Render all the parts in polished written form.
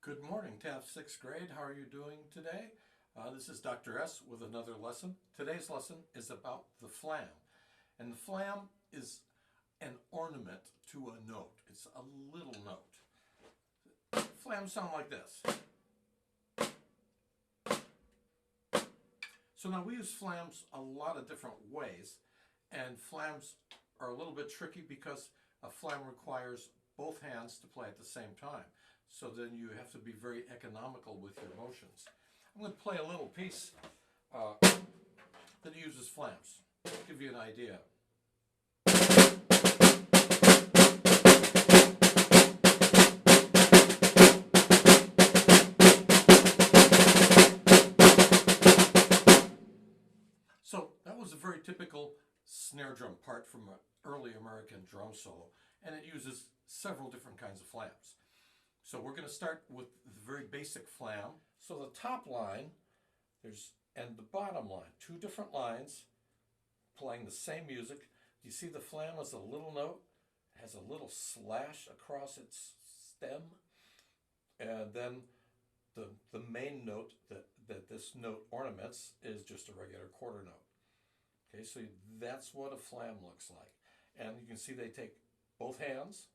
Good morning, taft 6th grade. How are you doing today? This is Dr. S with another lesson. Today's lesson is about the flam. And the flam is an ornament to a note. It's a little note. Flams sound like this. So now we use flams a lot of different ways, and flams are a little bit tricky because a flam requires both hands to play at the same time. So then you have to be very economical with your motions. I'm going to play a little piece that uses flams, to give you an idea. So that was a very typical snare drum part from an early American drum solo, and it uses several different kinds of flams. So we're going to start with the very basic flam. So the top line and the bottom line, two different lines playing the same music. You see the flam is a little note, has a little slash across its stem, and then the main note that this note ornaments is just a regular quarter note. Okay, so that's what a flam looks like. And you can see they take both hands.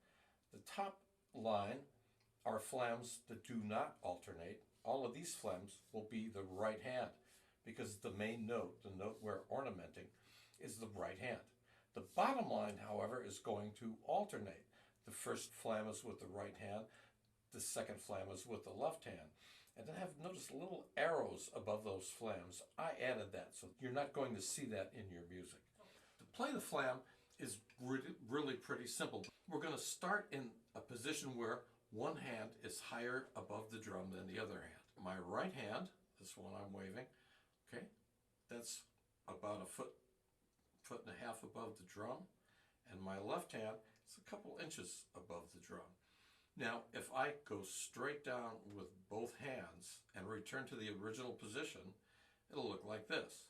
The top line are flams that do not alternate. All of these flams will be the right hand because the main note, the note we're ornamenting, is the right hand. The bottom line, however, is going to alternate. The first flam is with the right hand, the second flam is with the left hand. And then notice little arrows above those flams. I added that, so you're not going to see that in your music. To play the flam is really pretty simple. We're going to start in a position where one hand is higher above the drum than the other hand. My right hand, this one I'm waving, okay, that's about a foot and a half above the drum, and my left hand is a couple inches above the drum. Now, if I go straight down with both hands and return to the original position, it'll look like this.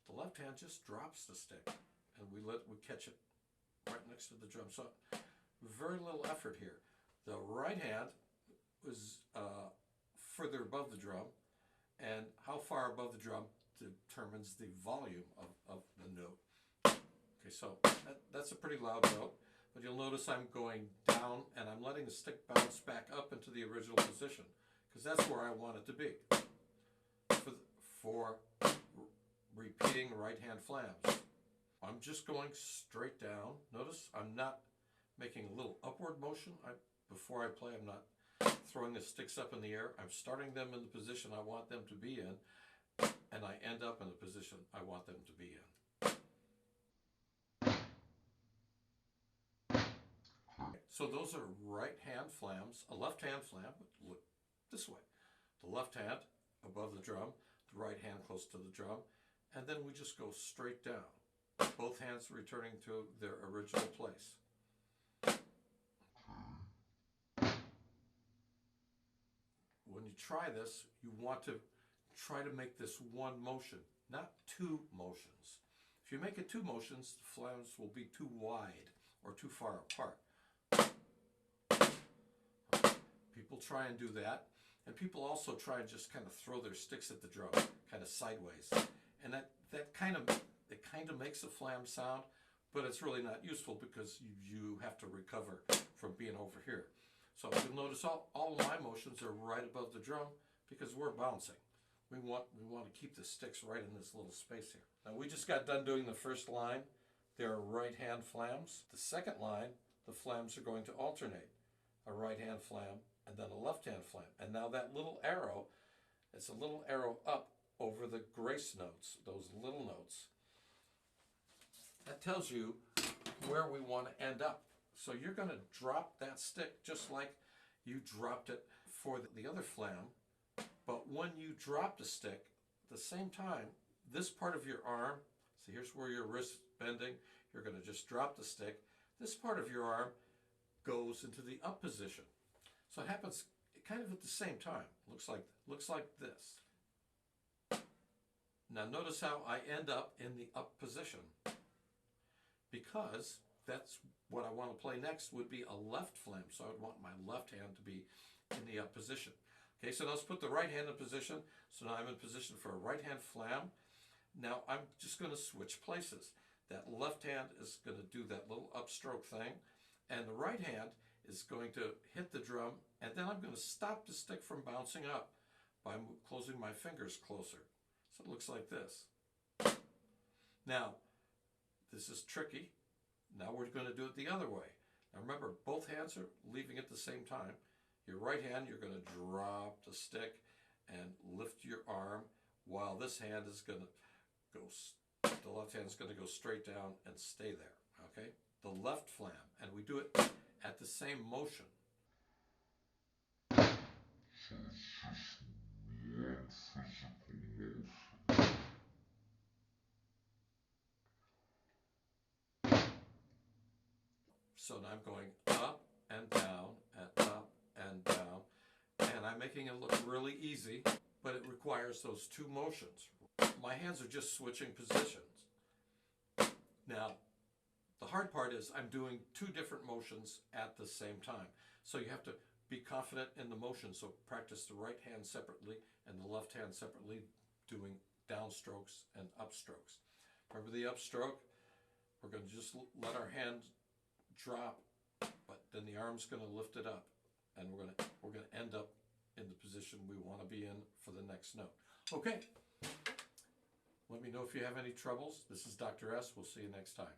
The left hand just drops the stick, and we catch it right next to the drum. So very little effort here. The right hand was further above the drum, and how far above the drum determines the volume of the note. Okay, so that's a pretty loud note, but you'll notice I'm going down and I'm letting the stick bounce back up into the original position because that's where I want it to be for repeating right hand flams. I'm just going straight down. Notice I'm not making a little upward motion. Before I play, I'm not throwing the sticks up in the air. I'm starting them in the position I want them to be in, and I end up in the position I want them to be in. So those are right hand flams. A left hand flam would look this way. The left hand above the drum, the right hand close to the drum, and then we just go straight down. Both hands returning to their original place. When you try this, you want to try to make this one motion, not two motions. If you make it two motions, the flams will be too wide or too far apart. People try and do that, and people also try and just kind of throw their sticks at the drum, kind of sideways. And that kind of makes a flam sound, but it's really not useful because you have to recover from being over here. So you'll notice all of my motions are right above the drum because we're bouncing. We want to keep the sticks right in this little space here. Now we just got done doing the first line. There are right hand flams. The second line, the flams are going to alternate. A right hand flam and then a left hand flam. And now that little arrow, it's a little arrow up over the grace notes, those little notes. That tells you where we want to end up. So you're going to drop that stick just like you dropped it for the other flam. But when you drop the stick, at the same time, this part of your arm, so here's where your wrist bending, you're going to just drop the stick. This part of your arm goes into the up position. So it happens kind of at the same time. Looks like this. Now notice how I end up in the up position, because that's what I want to play next would be a left flam. So I would want my left hand to be in the up position. Okay, so let's put the right hand in position. So now I'm in position for a right hand flam. Now I'm just going to switch places. That left hand is going to do that little upstroke thing, and the right hand is going to hit the drum, and then I'm going to stop the stick from bouncing up by closing my fingers closer. So it looks like this. Now, this is tricky. Now we're going to do it the other way. Now remember, both hands are leaving at the same time. Your right hand, you're going to drop the stick and lift your arm, while this hand is going to go, the left hand is going to go straight down and stay there, okay? The left flam, and we do it at the same motion. So it's just one physical motion. So now I'm going up and down and up and down, and I'm making it look really easy, but it requires those two motions. My hands are just switching positions. Now, the hard part is I'm doing two different motions at the same time. So you have to be confident in the motion. So practice the right hand separately and the left hand separately, doing downstrokes and upstrokes. Remember the upstroke? We're going to just let our hand drop, but then the arm's going to lift it up, and we're going to end up in the position we want to be in for the next note. Okay. Let me know if you have any troubles. This is Dr. S. We'll see you next time.